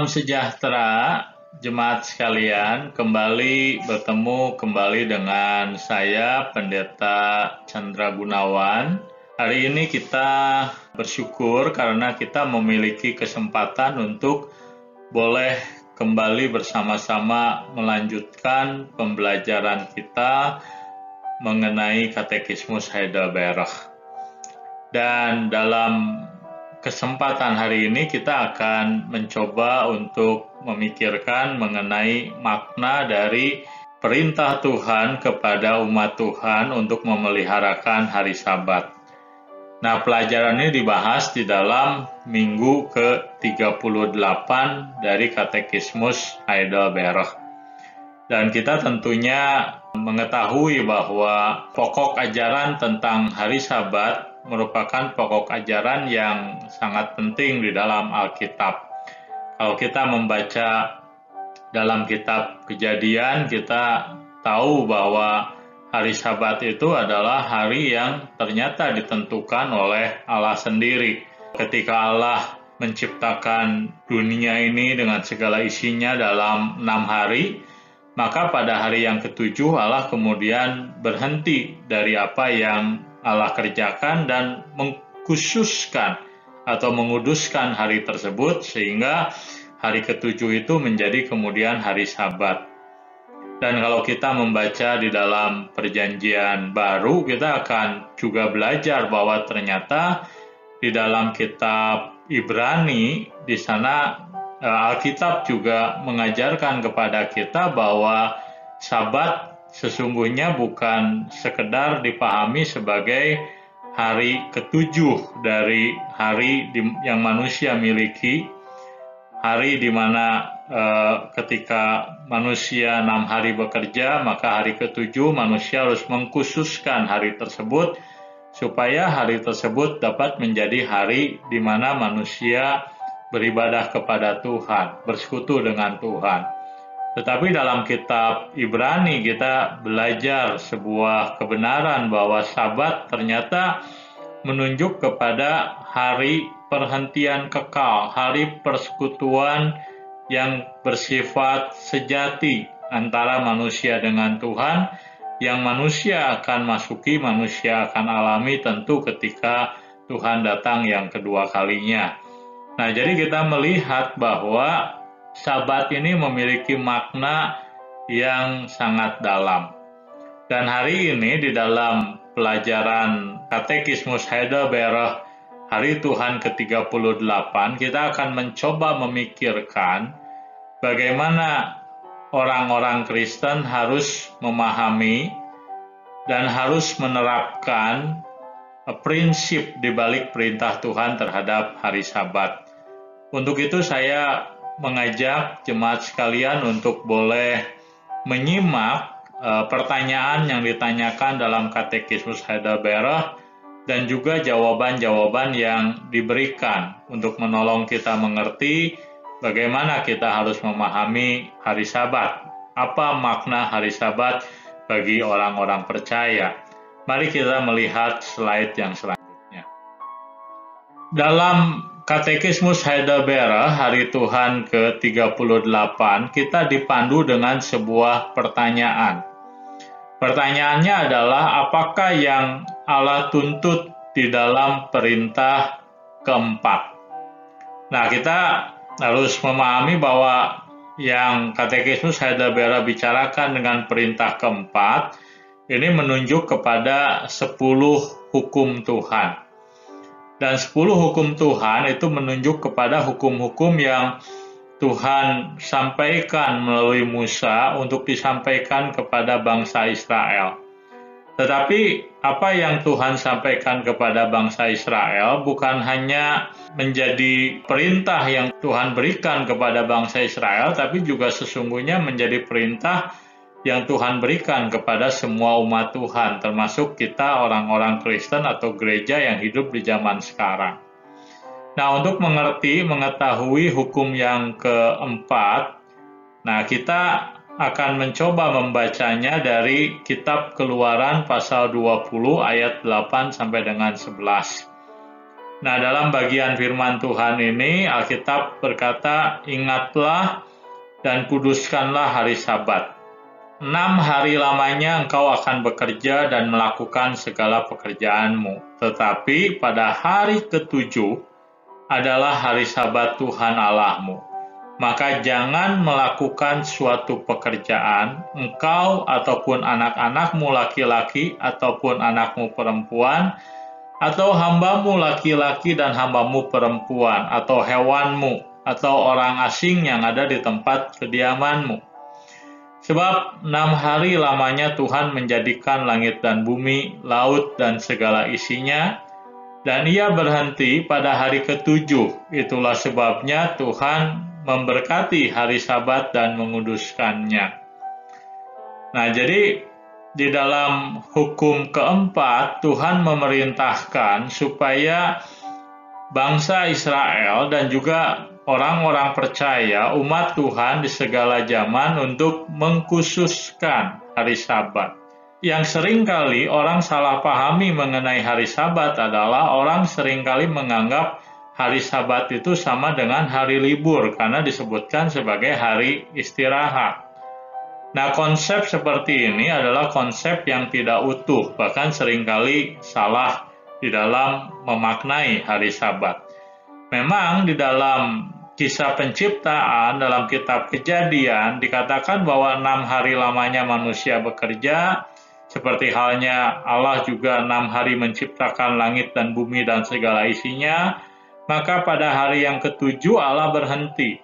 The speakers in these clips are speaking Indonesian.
Salam sejahtera, jemaat sekalian. Bertemu kembali dengan saya, Pendeta Chandra Gunawan. Hari ini kita bersyukur karena kita memiliki kesempatan untuk boleh kembali bersama-sama melanjutkan pembelajaran kita mengenai Katekismus Heidelberg. Dan dalam kesempatan hari ini kita akan mencoba untuk memikirkan mengenai makna dari perintah Tuhan kepada umat Tuhan untuk memeliharakan hari Sabat. Nah, pelajaran ini dibahas di dalam minggu ke-38 dari Katekismus Heidelberg. Dan kita tentunya mengetahui bahwa pokok ajaran tentang hari Sabat merupakan pokok ajaran yang sangat penting di dalam Alkitab. Kalau kita membaca dalam kitab Kejadian, kita tahu bahwa hari Sabat itu adalah hari yang ternyata ditentukan oleh Allah sendiri. Ketika Allah menciptakan dunia ini dengan segala isinya dalam 6 hari, maka pada hari yang ketujuh Allah kemudian berhenti dari apa yang Allah kerjakan dan mengkhususkan atau menguduskan hari tersebut sehingga hari ketujuh itu menjadi kemudian hari Sabat. Dan kalau kita membaca di dalam Perjanjian Baru, kita akan juga belajar bahwa ternyata di dalam kitab Ibrani, di sana Alkitab juga mengajarkan kepada kita bahwa Sabat sesungguhnya bukan sekedar dipahami sebagai hari ketujuh dari hari yang manusia miliki, hari di mana ketika manusia 6 hari bekerja, maka hari ketujuh manusia harus mengkhususkan hari tersebut supaya hari tersebut dapat menjadi hari di mana manusia beribadah kepada Tuhan, bersekutu dengan Tuhan. Tetapi dalam kitab Ibrani kita belajar sebuah kebenaran bahwa Sabat ternyata menunjuk kepada hari perhentian kekal, hari persekutuan yang bersifat sejati antara manusia dengan Tuhan, yang manusia akan masuki, manusia akan alami tentu ketika Tuhan datang yang kedua kalinya. Nah, jadi kita melihat bahwa Sabat ini memiliki makna yang sangat dalam. Dan hari ini di dalam pelajaran Katekismus Heidelberg Hari Tuhan ke-38, kita akan mencoba memikirkan bagaimana orang-orang Kristen harus memahami dan harus menerapkan prinsip di balik perintah Tuhan terhadap hari Sabat. Untuk itu saya mengajak jemaat sekalian untuk boleh menyimak pertanyaan yang ditanyakan dalam Katekismus Heidelberg dan juga jawaban-jawaban yang diberikan untuk menolong kita mengerti bagaimana kita harus memahami hari Sabat. Apa makna hari Sabat bagi orang-orang percaya? Mari kita melihat slide yang selanjutnya. Dalam Katekismus Heidelberg Hari Tuhan ke-38, kita dipandu dengan sebuah pertanyaan. Pertanyaannya adalah, apakah yang Allah tuntut di dalam perintah keempat? Nah, kita harus memahami bahwa yang Katekismus Heidelberg bicarakan dengan perintah keempat, ini menunjuk kepada 10 hukum Tuhan. Dan 10 hukum Tuhan itu menunjuk kepada hukum-hukum yang Tuhan sampaikan melalui Musa untuk disampaikan kepada bangsa Israel. Tetapi apa yang Tuhan sampaikan kepada bangsa Israel bukan hanya menjadi perintah yang Tuhan berikan kepada bangsa Israel, tapi juga sesungguhnya menjadi perintah yang Tuhan berikan kepada semua umat Tuhan, termasuk kita orang-orang Kristen atau gereja yang hidup di zaman sekarang. Nah, untuk mengetahui hukum yang keempat, nah kita akan mencoba membacanya dari kitab Keluaran pasal 20 ayat 8 sampai dengan 11. Nah, dalam bagian firman Tuhan ini, Alkitab berkata, "Ingatlah dan kuduskanlah hari Sabat. 6 hari lamanya engkau akan bekerja dan melakukan segala pekerjaanmu. Tetapi pada hari ketujuh adalah hari Sabat Tuhan Allahmu. Maka jangan melakukan suatu pekerjaan, engkau ataupun anak-anakmu laki-laki ataupun anakmu perempuan, atau hambamu laki-laki dan hambamu perempuan, atau hewanmu, atau orang asing yang ada di tempat kediamanmu. Sebab 6 hari lamanya Tuhan menjadikan langit dan bumi, laut dan segala isinya, dan Ia berhenti pada hari ketujuh. Itulah sebabnya Tuhan memberkati hari Sabat dan menguduskannya." Nah, jadi di dalam hukum keempat, Tuhan memerintahkan supaya bangsa Israel dan juga orang-orang percaya, umat Tuhan di segala zaman untuk mengkhususkan hari Sabat. Yang seringkali orang salah pahami mengenai hari Sabat adalah orang seringkali menganggap hari Sabat itu sama dengan hari libur karena disebutkan sebagai hari istirahat. Nah, konsep seperti ini adalah konsep yang tidak utuh, bahkan seringkali salah di dalam memaknai hari Sabat. Memang di dalam kisah penciptaan, dalam kitab Kejadian, dikatakan bahwa 6 hari lamanya manusia bekerja, seperti halnya Allah juga 6 hari menciptakan langit dan bumi dan segala isinya, maka pada hari yang ketujuh Allah berhenti.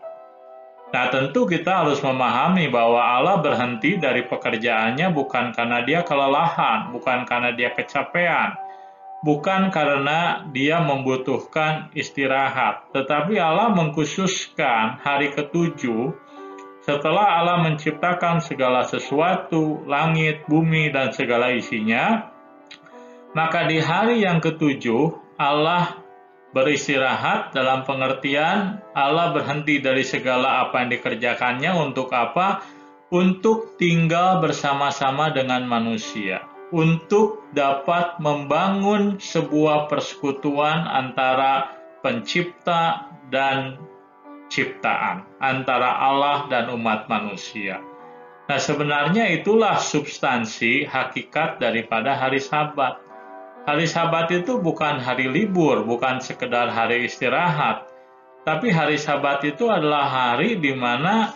Nah, tentu kita harus memahami bahwa Allah berhenti dari pekerjaannya bukan karena Dia kelelahan, bukan karena Dia kecapean, bukan karena Dia membutuhkan istirahat, tetapi Allah mengkhususkan hari ketujuh setelah Allah menciptakan segala sesuatu, langit, bumi, dan segala isinya. Maka di hari yang ketujuh Allah beristirahat, dalam pengertian Allah berhenti dari segala apa yang dikerjakannya. Untuk apa? Untuk tinggal bersama-sama dengan manusia, untuk dapat membangun sebuah persekutuan antara pencipta dan ciptaan, antara Allah dan umat manusia. Nah, sebenarnya itulah substansi hakikat daripada hari Sabat. Hari Sabat itu bukan hari libur, bukan sekedar hari istirahat. Tapi hari Sabat itu adalah hari di mana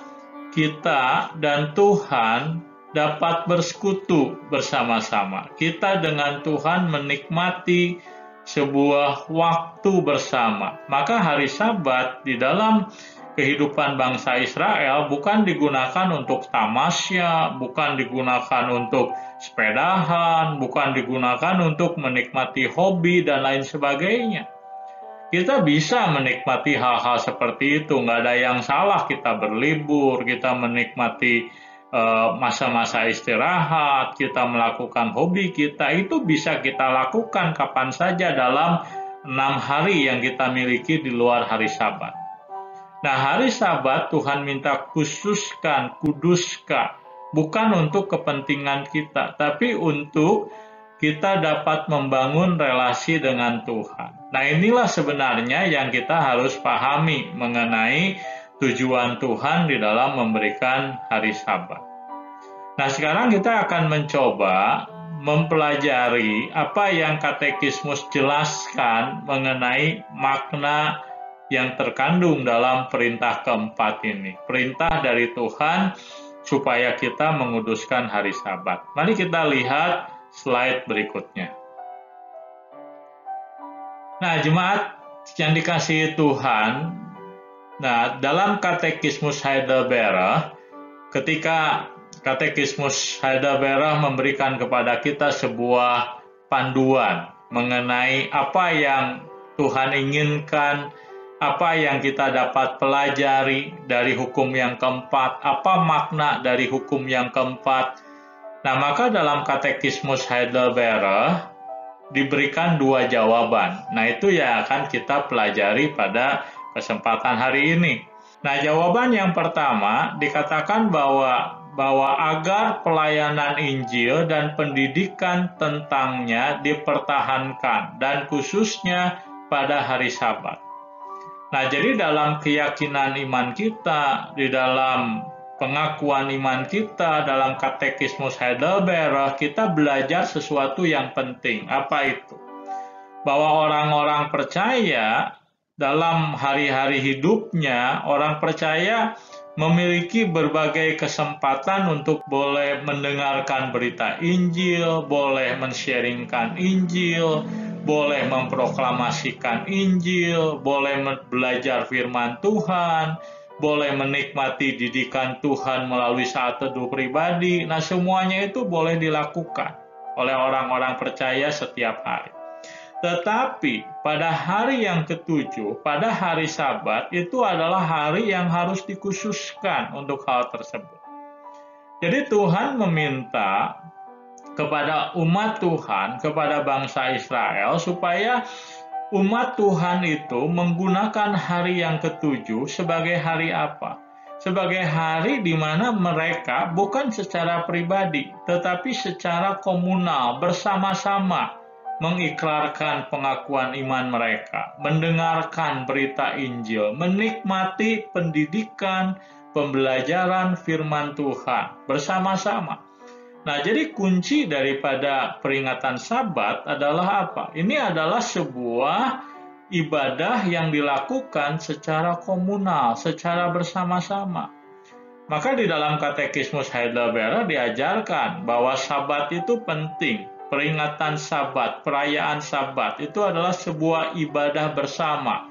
kita dan Tuhan dapat bersekutu bersama-sama. Kita dengan Tuhan menikmati sebuah waktu bersama. Maka hari Sabat di dalam kehidupan bangsa Israel bukan digunakan untuk tamasya, bukan digunakan untuk sepedahan, bukan digunakan untuk menikmati hobi dan lain sebagainya. Kita bisa menikmati hal-hal seperti itu, nggak ada yang salah kita berlibur, kita menikmati masa-masa istirahat, kita melakukan hobi kita, itu bisa kita lakukan kapan saja dalam 6 hari yang kita miliki di luar hari Sabat. Nah, hari Sabat Tuhan minta khususkan, kuduskan, bukan untuk kepentingan kita, tapi untuk kita dapat membangun relasi dengan Tuhan. Nah, inilah sebenarnya yang kita harus pahami mengenai tujuan Tuhan di dalam memberikan hari Sabat. Nah, sekarang kita akan mencoba mempelajari apa yang katekismus jelaskan mengenai makna yang terkandung dalam perintah keempat ini. Perintah dari Tuhan supaya kita menguduskan hari Sabat. Mari kita lihat slide berikutnya. Nah, jemaat yang dikasihi Tuhan, nah, dalam katekismus Heidelberg, ketika katekismus Heidelberg memberikan kepada kita sebuah panduan mengenai apa yang Tuhan inginkan, apa yang kita dapat pelajari dari hukum yang keempat, apa makna dari hukum yang keempat. Nah, maka dalam katekismus Heidelberg diberikan 2 jawaban. Nah, itu yang akan kita pelajari pada kesempatan hari ini. Nah, jawaban yang pertama dikatakan bahwa agar pelayanan Injil dan pendidikan tentangnya dipertahankan, dan khususnya pada hari Sabat. Nah, jadi dalam keyakinan iman kita, di dalam pengakuan iman kita, dalam katekismus Heidelberg, kita belajar sesuatu yang penting. Apa itu? Bahwa orang-orang percaya dalam hari-hari hidupnya, orang percaya memiliki berbagai kesempatan untuk boleh mendengarkan berita Injil, boleh men-sharingkan Injil, boleh memproklamasikan Injil, boleh belajar firman Tuhan, boleh menikmati didikan Tuhan melalui saat teduh pribadi. Nah, semuanya itu boleh dilakukan oleh orang-orang percaya setiap hari. Tetapi pada hari yang ketujuh, pada hari Sabat, itu adalah hari yang harus dikhususkan untuk hal tersebut. Jadi Tuhan meminta kepada umat Tuhan, kepada bangsa Israel, supaya umat Tuhan itu menggunakan hari yang ketujuh sebagai hari apa? Sebagai hari di mana mereka bukan secara pribadi, tetapi secara komunal, bersama-sama mengikrarkan pengakuan iman mereka, mendengarkan berita Injil, menikmati pendidikan, pembelajaran firman Tuhan bersama-sama. Nah, jadi kunci daripada peringatan Sabat adalah apa? Ini adalah sebuah ibadah yang dilakukan secara komunal, secara bersama-sama. Maka di dalam katekismus Heidelberg diajarkan bahwa Sabat itu penting. Peringatan Sabat, perayaan Sabat itu adalah sebuah ibadah bersama,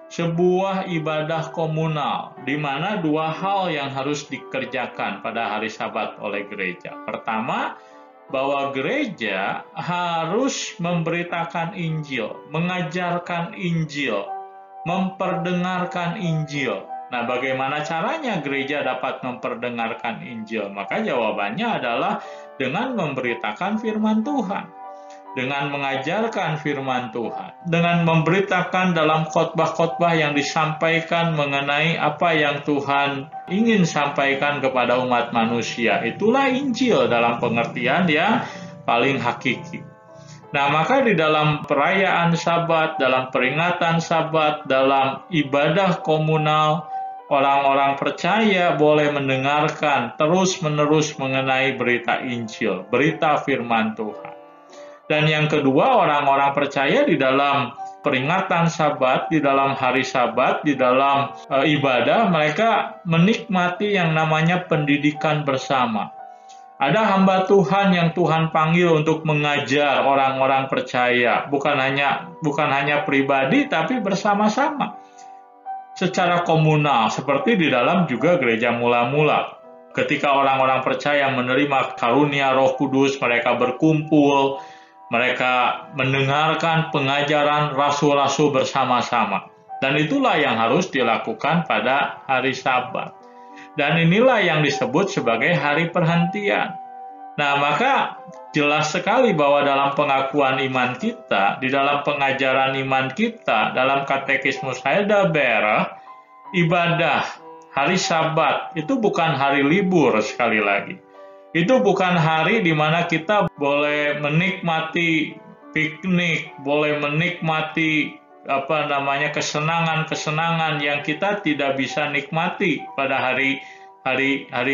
sebuah ibadah komunal, di mana dua hal yang harus dikerjakan pada hari Sabat oleh gereja. Pertama, bahwa gereja harus memberitakan Injil, mengajarkan Injil, memperdengarkan Injil. Nah, bagaimana caranya gereja dapat memperdengarkan Injil? Maka jawabannya adalah dengan memberitakan firman Tuhan, dengan mengajarkan firman Tuhan, dengan memberitakan dalam khotbah-khotbah yang disampaikan mengenai apa yang Tuhan ingin sampaikan kepada umat manusia. Itulah Injil dalam pengertian yang paling hakiki. Nah, maka di dalam perayaan Sabat, dalam peringatan Sabat, dalam ibadah komunal, orang-orang percaya boleh mendengarkan terus-menerus mengenai berita Injil, berita firman Tuhan. Dan yang kedua, orang-orang percaya di dalam peringatan Sabat, di dalam hari Sabat, di dalam ibadah, mereka menikmati yang namanya pendidikan bersama. Ada hamba Tuhan yang Tuhan panggil untuk mengajar orang-orang percaya, bukan hanya pribadi, tapi bersama-sama, secara komunal, seperti di dalam juga gereja mula-mula. Ketika orang-orang percaya menerima karunia Roh Kudus, mereka berkumpul, mereka mendengarkan pengajaran rasul-rasul bersama-sama. Dan itulah yang harus dilakukan pada hari Sabat. Dan inilah yang disebut sebagai hari perhentian. Nah, maka jelas sekali bahwa dalam pengakuan iman kita, di dalam pengajaran iman kita, dalam katekismus Heidelberg, ibadah hari Sabat itu bukan hari libur sekali lagi. Itu bukan hari di mana kita boleh menikmati piknik, boleh menikmati kesenangan-kesenangan yang kita tidak bisa nikmati pada hari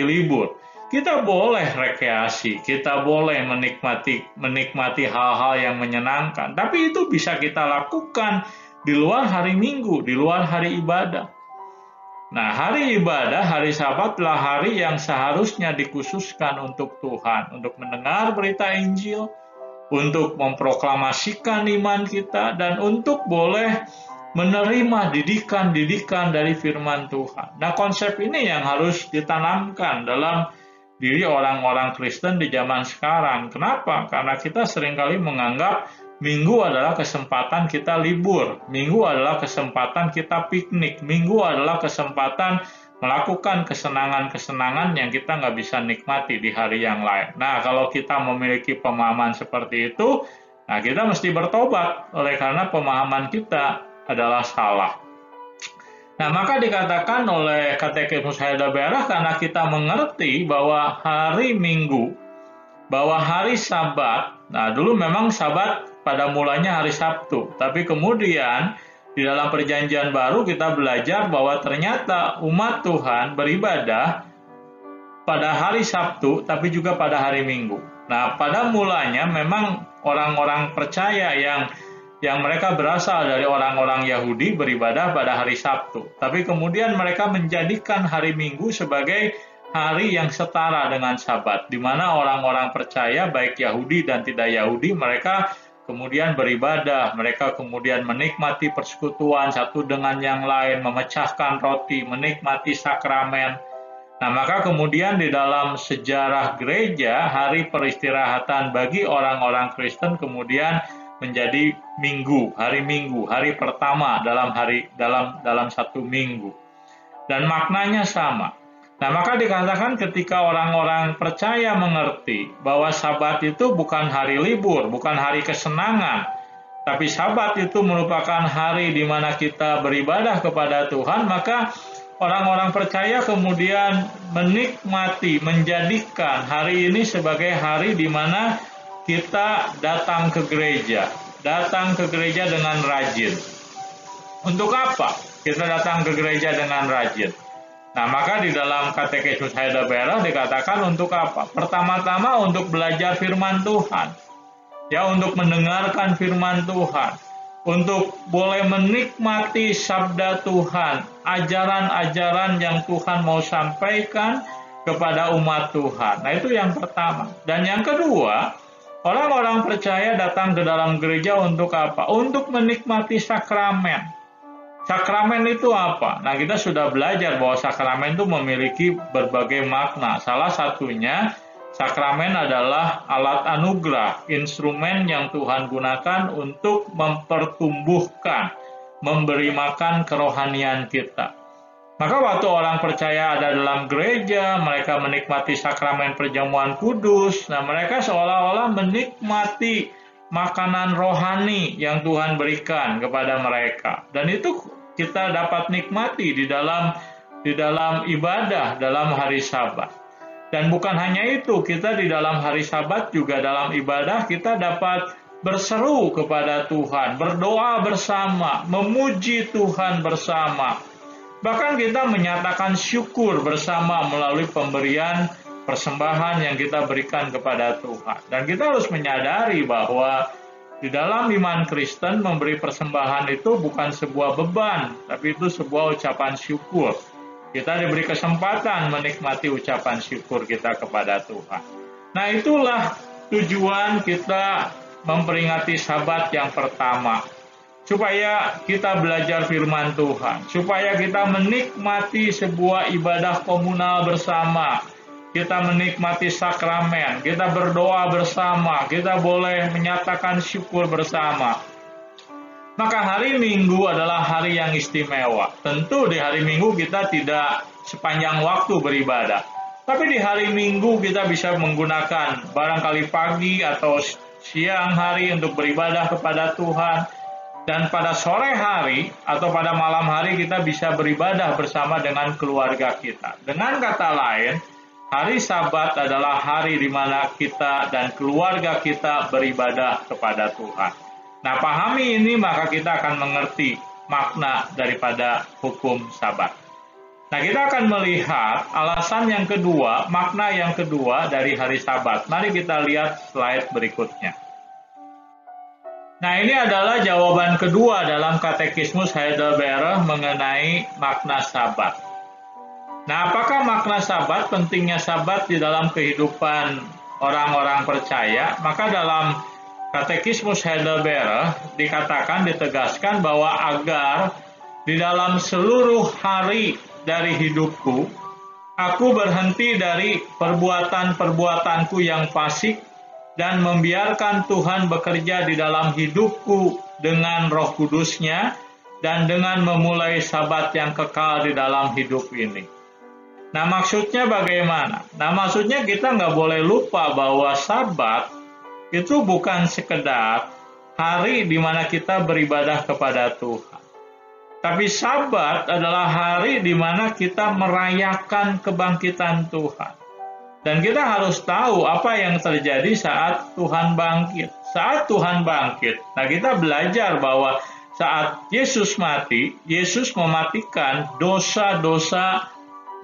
libur. Kita boleh rekreasi, kita boleh menikmati hal-hal yang menyenangkan, tapi itu bisa kita lakukan di luar hari Minggu, di luar hari ibadah. Nah, hari ibadah, hari Sabat adalah hari yang seharusnya dikhususkan untuk Tuhan, untuk mendengar berita Injil, untuk memproklamasikan iman kita, dan untuk boleh menerima didikan-didikan dari firman Tuhan. Nah, konsep ini yang harus ditanamkan dalam diri orang-orang Kristen di zaman sekarang. Kenapa? Karena kita seringkali menganggap Minggu adalah kesempatan kita libur, Minggu adalah kesempatan kita piknik, Minggu adalah kesempatan melakukan kesenangan-kesenangan yang kita nggak bisa nikmati di hari yang lain. Nah, kalau kita memiliki pemahaman seperti itu, nah kita mesti bertobat oleh karena pemahaman kita adalah salah. Nah, maka dikatakan oleh katekismus Heidelberg, karena kita mengerti bahwa hari Minggu, bahwa hari Sabat, nah dulu memang Sabat pada mulanya hari Sabtu. Tapi kemudian di dalam Perjanjian Baru kita belajar bahwa ternyata umat Tuhan beribadah pada hari Sabtu, tapi juga pada hari Minggu. Nah, pada mulanya memang orang-orang percaya yang mereka berasal dari orang-orang Yahudi beribadah pada hari Sabtu. Tapi kemudian mereka menjadikan hari Minggu sebagai hari yang setara dengan Sabat, di mana orang-orang percaya baik Yahudi dan tidak Yahudi mereka kemudian beribadah, mereka kemudian menikmati persekutuan satu dengan yang lain, memecahkan roti, menikmati sakramen. Nah, maka kemudian di dalam sejarah gereja, hari peristirahatan bagi orang-orang Kristen kemudian menjadi Minggu, hari pertama dalam satu minggu. Dan maknanya sama. Nah, maka dikatakan ketika orang-orang percaya mengerti bahwa Sabat itu bukan hari libur, bukan hari kesenangan, tapi Sabat itu merupakan hari di mana kita beribadah kepada Tuhan, maka orang-orang percaya kemudian menikmati, menjadikan hari ini sebagai hari di mana kita datang ke gereja dengan rajin. Untuk apa kita datang ke gereja dengan rajin? Nah, maka di dalam Katekismus Heidelberg dikatakan untuk apa? Pertama-tama untuk belajar firman Tuhan. Ya, untuk mendengarkan firman Tuhan. Untuk boleh menikmati sabda Tuhan, ajaran-ajaran yang Tuhan mau sampaikan kepada umat Tuhan. Nah, itu yang pertama. Dan yang kedua, orang-orang percaya datang ke dalam gereja untuk apa? Untuk menikmati sakramen. Sakramen itu apa? Nah, kita sudah belajar bahwa sakramen itu memiliki berbagai makna. Salah satunya, sakramen adalah alat anugerah, instrumen yang Tuhan gunakan untuk mempertumbuhkan, memberi makan kerohanian kita. Maka waktu orang percaya ada dalam gereja, mereka menikmati sakramen perjamuan kudus, nah mereka seolah-olah menikmati makanan rohani yang Tuhan berikan kepada mereka. Dan itu kita dapat nikmati di dalam ibadah dalam hari Sabat. Dan bukan hanya itu, kita di dalam hari Sabat juga dalam ibadah kita dapat berseru kepada Tuhan, berdoa bersama, memuji Tuhan bersama. Bahkan kita menyatakan syukur bersama melalui pemberian persembahan yang kita berikan kepada Tuhan. Dan kita harus menyadari bahwa di dalam iman Kristen memberi persembahan itu bukan sebuah beban, tapi itu sebuah ucapan syukur. Kita diberi kesempatan menikmati ucapan syukur kita kepada Tuhan. Nah, itulah tujuan kita memperingati Sabat yang pertama. Supaya kita belajar firman Tuhan, supaya kita menikmati sebuah ibadah komunal bersama. Kita menikmati sakramen, kita berdoa bersama, kita boleh menyatakan syukur bersama. Maka hari Minggu adalah hari yang istimewa. Tentu di hari Minggu kita tidak sepanjang waktu beribadah. Tapi di hari Minggu kita bisa menggunakan barangkali pagi atau siang hari untuk beribadah kepada Tuhan. Dan pada sore hari atau pada malam hari kita bisa beribadah bersama dengan keluarga kita. Dengan kata lain, hari Sabat adalah hari di mana kita dan keluarga kita beribadah kepada Tuhan. Nah, pahami ini maka kita akan mengerti makna daripada hukum Sabat. Nah, kita akan melihat alasan yang kedua, makna yang kedua dari hari Sabat. Mari kita lihat slide berikutnya. Nah, ini adalah jawaban kedua dalam Katekismus Heidelberg mengenai makna Sabat. Nah, apakah makna Sabat, pentingnya Sabat di dalam kehidupan orang-orang percaya? Maka dalam Katekismus Heidelberg dikatakan, ditegaskan bahwa agar di dalam seluruh hari dari hidupku, aku berhenti dari perbuatan-perbuatanku yang fasik dan membiarkan Tuhan bekerja di dalam hidupku dengan Roh Kudus-Nya dan dengan memulai Sabat yang kekal di dalam hidup ini. Nah, maksudnya bagaimana? Nah, maksudnya kita nggak boleh lupa bahwa Sabat itu bukan sekedar hari di mana kita beribadah kepada Tuhan. Tapi Sabat adalah hari di mana kita merayakan kebangkitan Tuhan. Dan kita harus tahu apa yang terjadi saat Tuhan bangkit. Saat Tuhan bangkit, nah kita belajar bahwa saat Yesus mati, Yesus mematikan dosa-dosa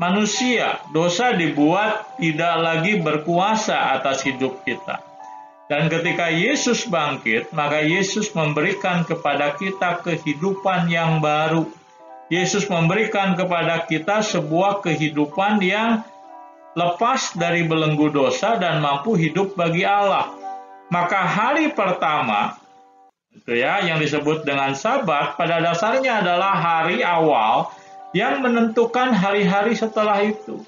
manusia. Dosa dibuat tidak lagi berkuasa atas hidup kita. Dan ketika Yesus bangkit, maka Yesus memberikan kepada kita kehidupan yang baru. Yesus memberikan kepada kita sebuah kehidupan yang lepas dari belenggu dosa dan mampu hidup bagi Allah. Maka hari pertama, itu ya, yang disebut dengan Sabat, pada dasarnya adalah hari awal yang menentukan hari-hari setelah itu.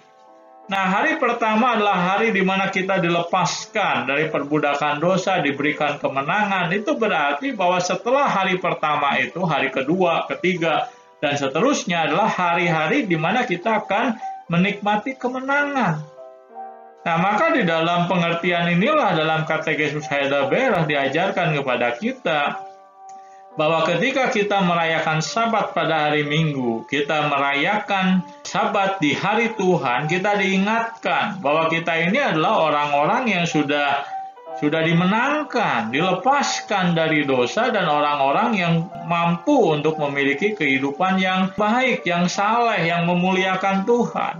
Nah, hari pertama adalah hari di mana kita dilepaskan dari perbudakan dosa, diberikan kemenangan. Itu berarti bahwa setelah hari pertama itu, hari kedua, ketiga, dan seterusnya adalah hari-hari di mana kita akan menikmati kemenangan. Nah, maka di dalam pengertian inilah dalam katekismus Heidelberg diajarkan kepada kita bahwa ketika kita merayakan Sabat pada hari Minggu, kita merayakan Sabat di hari Tuhan, kita diingatkan bahwa kita ini adalah orang-orang yang sudah dimenangkan, dilepaskan dari dosa, dan orang-orang yang mampu untuk memiliki kehidupan yang baik, yang saleh, yang memuliakan Tuhan.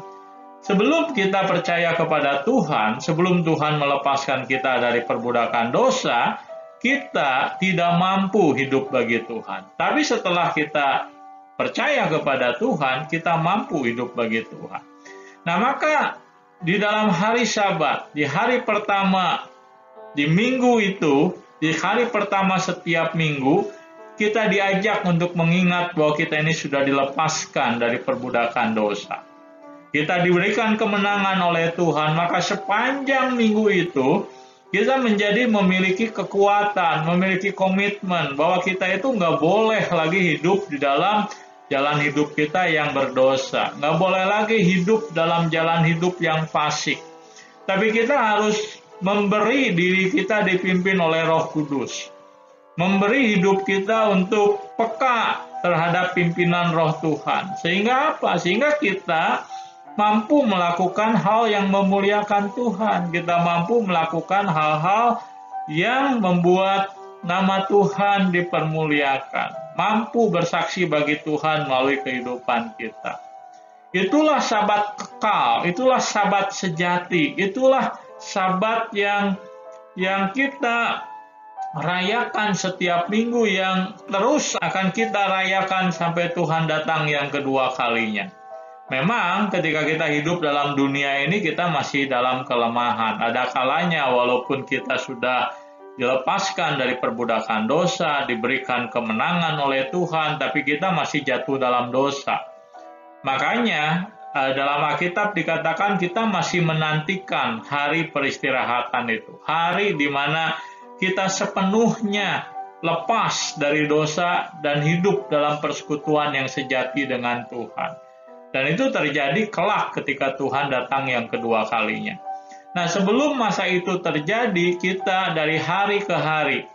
Sebelum kita percaya kepada Tuhan, sebelum Tuhan melepaskan kita dari perbudakan dosa, kita tidak mampu hidup bagi Tuhan. Tapi setelah kita percaya kepada Tuhan, kita mampu hidup bagi Tuhan. Nah, maka di dalam hari Sabat, di hari pertama, di minggu itu, di hari pertama setiap minggu, kita diajak untuk mengingat bahwa kita ini sudah dilepaskan dari perbudakan dosa. Kita diberikan kemenangan oleh Tuhan, maka sepanjang minggu itu kita memiliki kekuatan, memiliki komitmen bahwa kita itu nggak boleh lagi hidup di dalam jalan hidup kita yang berdosa, nggak boleh lagi hidup dalam jalan hidup yang fasik. Tapi kita harus memberi diri kita dipimpin oleh Roh Kudus, memberi hidup kita untuk peka terhadap pimpinan Roh Tuhan. Sehingga apa? Sehingga kita mampu melakukan hal yang memuliakan Tuhan. Kita mampu melakukan hal-hal yang membuat nama Tuhan dipermuliakan. Mampu bersaksi bagi Tuhan melalui kehidupan kita. Itulah Sabat kekal, itulah Sabat sejati, itulah Sabat yang kita rayakan setiap minggu, yang terus akan kita rayakan sampai Tuhan datang yang kedua kalinya. Memang ketika kita hidup dalam dunia ini, kita masih dalam kelemahan. Ada kalanya walaupun kita sudah dilepaskan dari perbudakan dosa, diberikan kemenangan oleh Tuhan, tapi kita masih jatuh dalam dosa. Makanya dalam Alkitab dikatakan kita masih menantikan hari peristirahatan itu. Hari di mana kita sepenuhnya lepas dari dosa dan hidup dalam persekutuan yang sejati dengan Tuhan. Dan itu terjadi kelak ketika Tuhan datang yang kedua kalinya. Nah, sebelum masa itu terjadi, kita dari hari ke hari,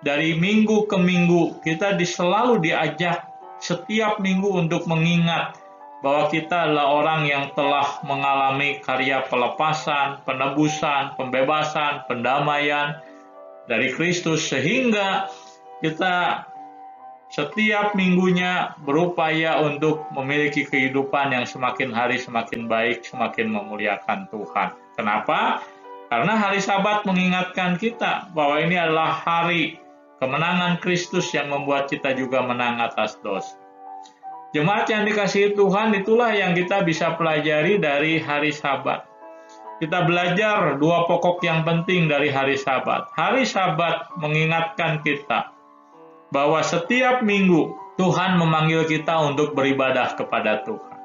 dari minggu ke minggu, kita selalu diajak setiap minggu untuk mengingat bahwa kita adalah orang yang telah mengalami karya pelepasan, penebusan, pembebasan, pendamaian dari Kristus, sehingga kita setiap minggunya berupaya untuk memiliki kehidupan yang semakin hari semakin baik, semakin memuliakan Tuhan. Kenapa? Karena hari Sabat mengingatkan kita bahwa ini adalah hari kemenangan Kristus yang membuat kita juga menang atas dosa. Jemaat yang dikasihi Tuhan, itulah yang kita bisa pelajari dari hari Sabat. Kita belajar dua pokok yang penting dari hari Sabat. Hari Sabat mengingatkan kita bahwa setiap minggu Tuhan memanggil kita untuk beribadah kepada Tuhan.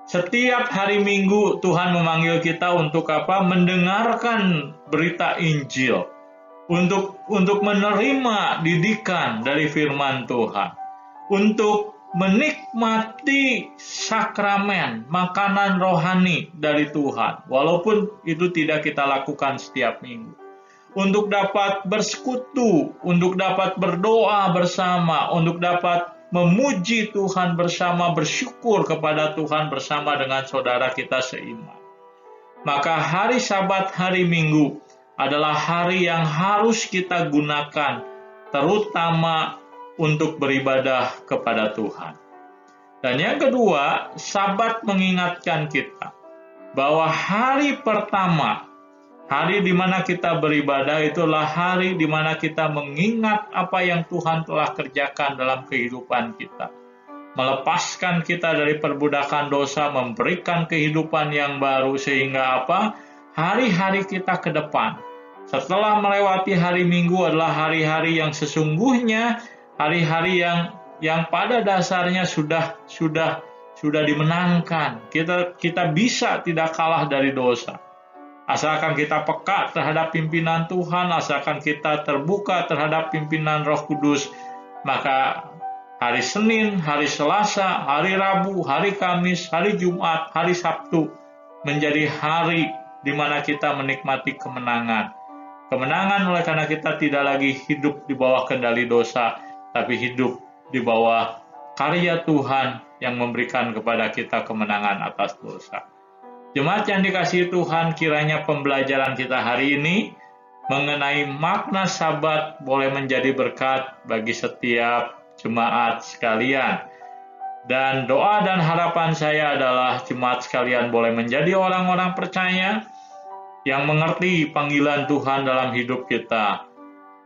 Setiap hari Minggu Tuhan memanggil kita untuk apa? Mendengarkan berita Injil, untuk menerima didikan dari firman Tuhan, untuk menikmati sakramen, makanan rohani dari Tuhan, walaupun itu tidak kita lakukan setiap minggu. Untuk dapat bersekutu, untuk dapat berdoa bersama, untuk dapat memuji Tuhan bersama, bersyukur kepada Tuhan bersama dengan saudara kita seiman. Maka hari Sabat, hari Minggu adalah hari yang harus kita gunakan, terutama untuk beribadah kepada Tuhan. Dan yang kedua, Sabat mengingatkan kita bahwa hari pertama, hari di mana kita beribadah itulah hari di mana kita mengingat apa yang Tuhan telah kerjakan dalam kehidupan kita. Melepaskan kita dari perbudakan dosa, memberikan kehidupan yang baru, sehingga apa? Hari-hari kita ke depan, setelah melewati hari Minggu adalah hari-hari yang sesungguhnya, hari-hari yang pada dasarnya sudah dimenangkan. Kita bisa tidak kalah dari dosa. Asalkan kita peka terhadap pimpinan Tuhan, asalkan kita terbuka terhadap pimpinan Roh Kudus, maka hari Senin, hari Selasa, hari Rabu, hari Kamis, hari Jumat, hari Sabtu menjadi hari di mana kita menikmati kemenangan. Kemenangan oleh karena kita tidak lagi hidup di bawah kendali dosa, tapi hidup di bawah karya Tuhan yang memberikan kepada kita kemenangan atas dosa. Jemaat yang dikasihi Tuhan, kiranya pembelajaran kita hari ini mengenai makna Sabat boleh menjadi berkat bagi setiap jemaat sekalian. Dan doa dan harapan saya adalah jemaat sekalian boleh menjadi orang-orang percaya yang mengerti panggilan Tuhan dalam hidup kita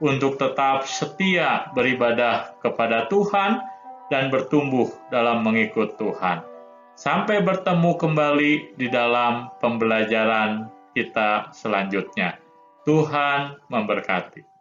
untuk tetap setia beribadah kepada Tuhan dan bertumbuh dalam mengikut Tuhan. Sampai bertemu kembali di dalam pembelajaran kita selanjutnya. Tuhan memberkati.